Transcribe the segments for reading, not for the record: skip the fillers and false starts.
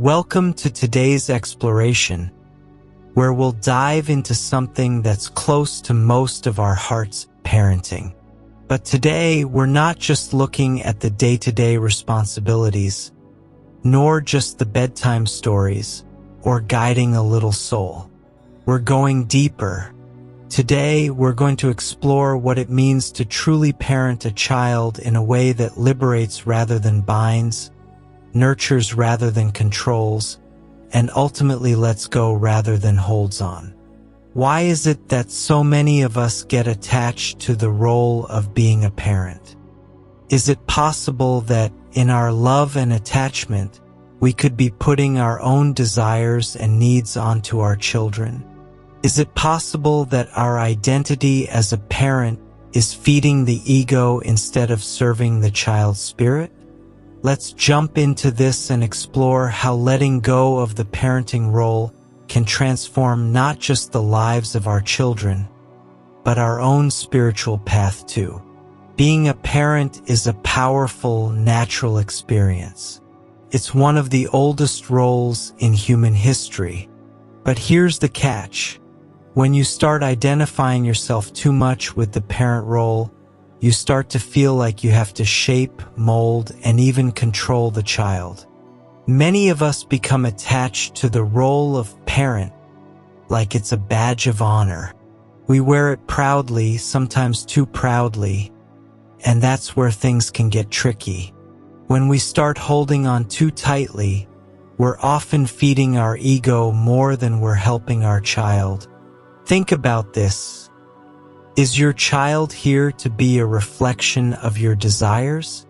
Welcome to today's exploration, where we'll dive into something that's close to most of our hearts: parenting. But today, we're not just looking at the day-to-day responsibilities, nor just the bedtime stories, or guiding a little soul. We're going deeper. Today, we're going to explore what it means to truly parent a child in a way that liberates rather than binds, nurtures rather than controls, and ultimately lets go rather than holds on. Why is it that so many of us get attached to the role of being a parent? Is it possible that in our love and attachment, we could be putting our own desires and needs onto our children? Is it possible that our identity as a parent is feeding the ego instead of serving the child's spirit? Let's jump into this and explore how letting go of the parenting role can transform not just the lives of our children, but our own spiritual path too. Being a parent is a powerful, natural experience. It's one of the oldest roles in human history. But here's the catch. When you start identifying yourself too much with the parent role, you start to feel like you have to shape, mold, and even control the child. Many of us become attached to the role of parent like it's a badge of honor. We wear it proudly, sometimes too proudly, and that's where things can get tricky. When we start holding on too tightly, we're often feeding our ego more than we're helping our child. Think about this. Is your child here to be a reflection of your desires,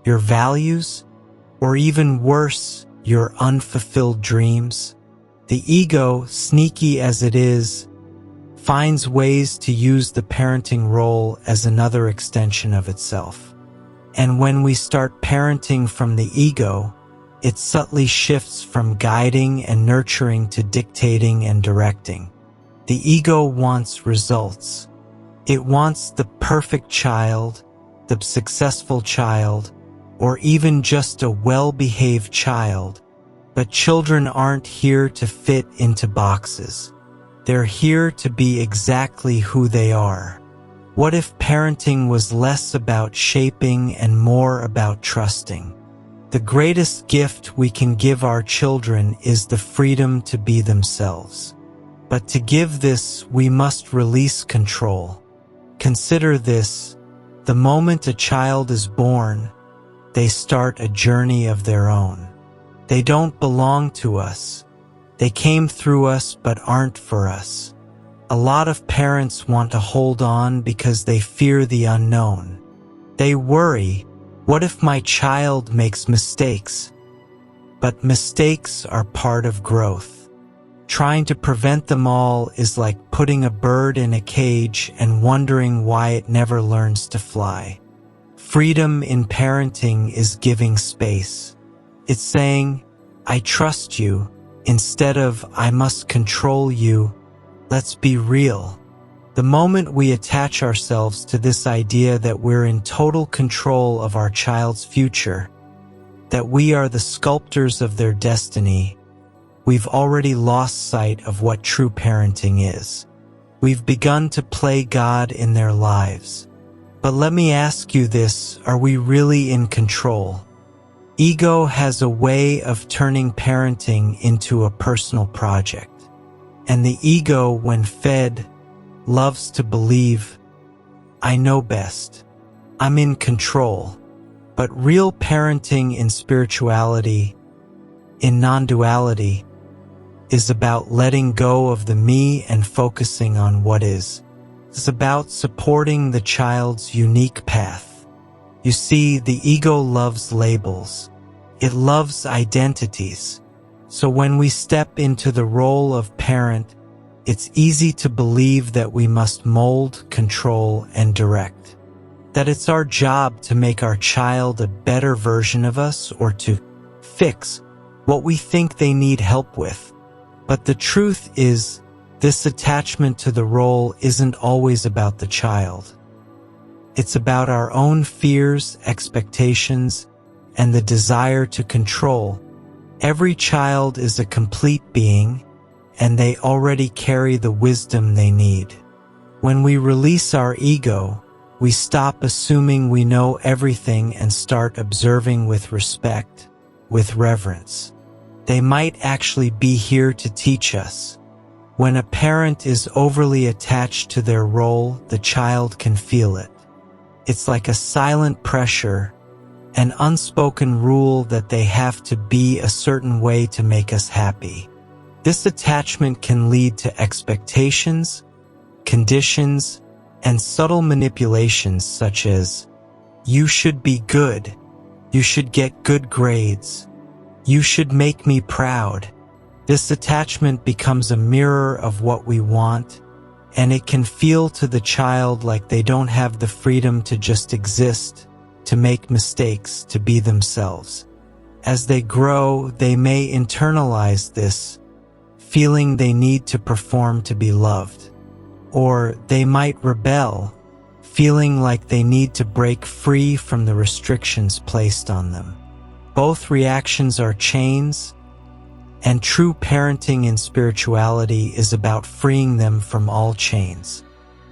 your values, or even worse, your unfulfilled dreams? The ego, sneaky as it is, finds ways to use the parenting role as another extension of itself. And when we start parenting from the ego, it subtly shifts from guiding and nurturing to dictating and directing. The ego wants results. It wants the perfect child, the successful child, or even just a well-behaved child. But children aren't here to fit into boxes. They're here to be exactly who they are. What if parenting was less about shaping and more about trusting? The greatest gift we can give our children is the freedom to be themselves. But to give this, we must release control. Consider this: the moment a child is born, they start a journey of their own. They don't belong to us. They came through us but aren't for us. A lot of parents want to hold on because they fear the unknown. They worry, what if my child makes mistakes? But mistakes are part of growth. Trying to prevent them all is like putting a bird in a cage and wondering why it never learns to fly. Freedom in parenting is giving space. It's saying, I trust you, instead of I must control you. Let's be real. The moment we attach ourselves to this idea that we're in total control of our child's future, that we are the sculptors of their destiny, we've already lost sight of what true parenting is. We've begun to play God in their lives. But let me ask you this: are we really in control? Ego has a way of turning parenting into a personal project. And the ego, when fed, loves to believe, I know best. I'm in control. But real parenting in spirituality, in non-duality, is about letting go of the me and focusing on what is. It's about supporting the child's unique path. You see, the ego loves labels. It loves identities. So when we step into the role of parent, it's easy to believe that we must mold, control, and direct. That it's our job to make our child a better version of us or to fix what we think they need help with. But the truth is, this attachment to the role isn't always about the child. It's about our own fears, expectations, and the desire to control. Every child is a complete being, and they already carry the wisdom they need. When we release our ego, we stop assuming we know everything and start observing with respect, with reverence. They might actually be here to teach us. When a parent is overly attached to their role, the child can feel it. It's like a silent pressure, an unspoken rule that they have to be a certain way to make us happy. This attachment can lead to expectations, conditions, and subtle manipulations such as, "You should be good. You should get good grades. You should make me proud." This attachment becomes a mirror of what we want, and it can feel to the child like they don't have the freedom to just exist, to make mistakes, to be themselves. As they grow, they may internalize this, feeling they need to perform to be loved. Or they might rebel, feeling like they need to break free from the restrictions placed on them. Both reactions are chains, and true parenting in spirituality is about freeing them from all chains.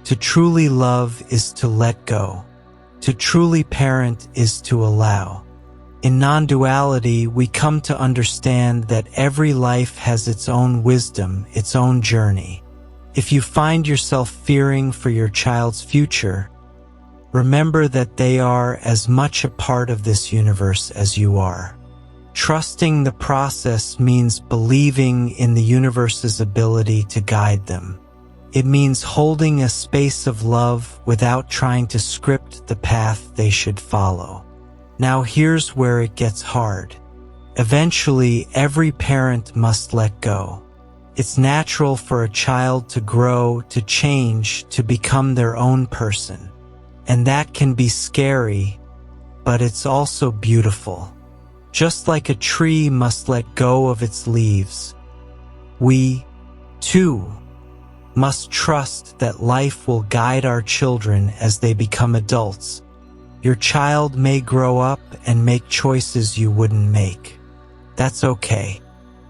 To truly love is to let go. To truly parent is to allow. In non-duality, we come to understand that every life has its own wisdom, its own journey. If you find yourself fearing for your child's future, remember that they are as much a part of this universe as you are. Trusting the process means believing in the universe's ability to guide them. It means holding a space of love without trying to script the path they should follow. Now here's where it gets hard. Eventually, every parent must let go. It's natural for a child to grow, to change, to become their own person. And that can be scary, but it's also beautiful. Just like a tree must let go of its leaves, we, too, must trust that life will guide our children as they become adults. Your child may grow up and make choices you wouldn't make. That's okay.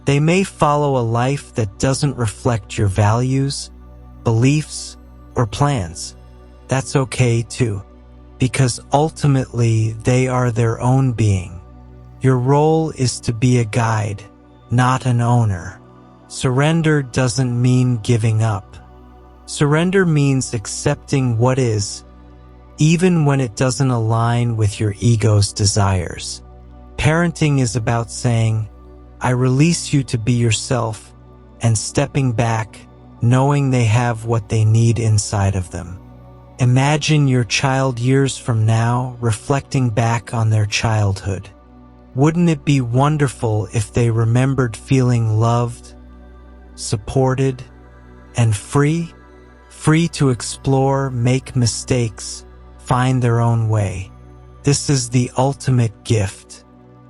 They may follow a life that doesn't reflect your values, beliefs, or plans. That's okay too, because ultimately they are their own being. Your role is to be a guide, not an owner. Surrender doesn't mean giving up. Surrender means accepting what is, even when it doesn't align with your ego's desires. Parenting is about saying, "I release you to be yourself," and stepping back, knowing they have what they need inside of them. Imagine your child years from now reflecting back on their childhood. Wouldn't it be wonderful if they remembered feeling loved, supported, and free? Free to explore, make mistakes, find their own way. This is the ultimate gift.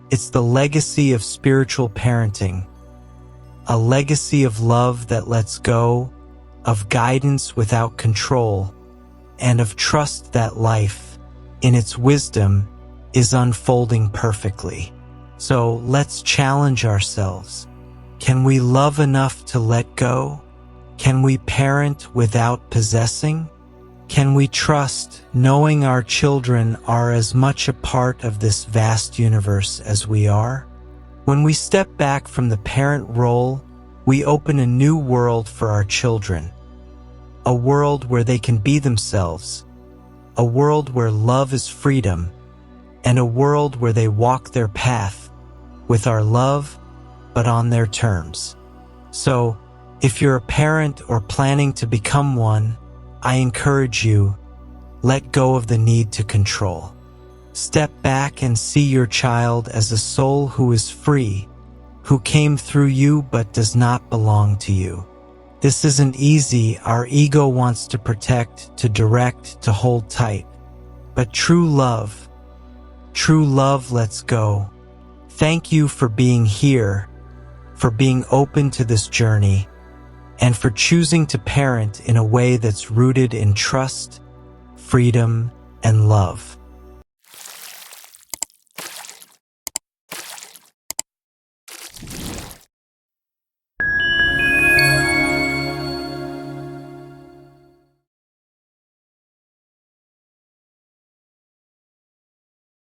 It's the legacy of spiritual parenting, a legacy of love that lets go, of guidance without control, and of trust that life, in its wisdom, is unfolding perfectly. So let's challenge ourselves. Can we love enough to let go? Can we parent without possessing? Can we trust, knowing our children are as much a part of this vast universe as we are? When we step back from the parent role, we open a new world for our children. A world where they can be themselves. A world where love is freedom. And a world where they walk their path, with our love, but on their terms. So, if you're a parent or planning to become one, I encourage you, let go of the need to control. Step back and see your child as a soul who is free, who came through you but does not belong to you. This isn't easy. Our ego wants to protect, to direct, to hold tight. But true love lets go. Thank you for being here, for being open to this journey, and for choosing to parent in a way that's rooted in trust, freedom, and love.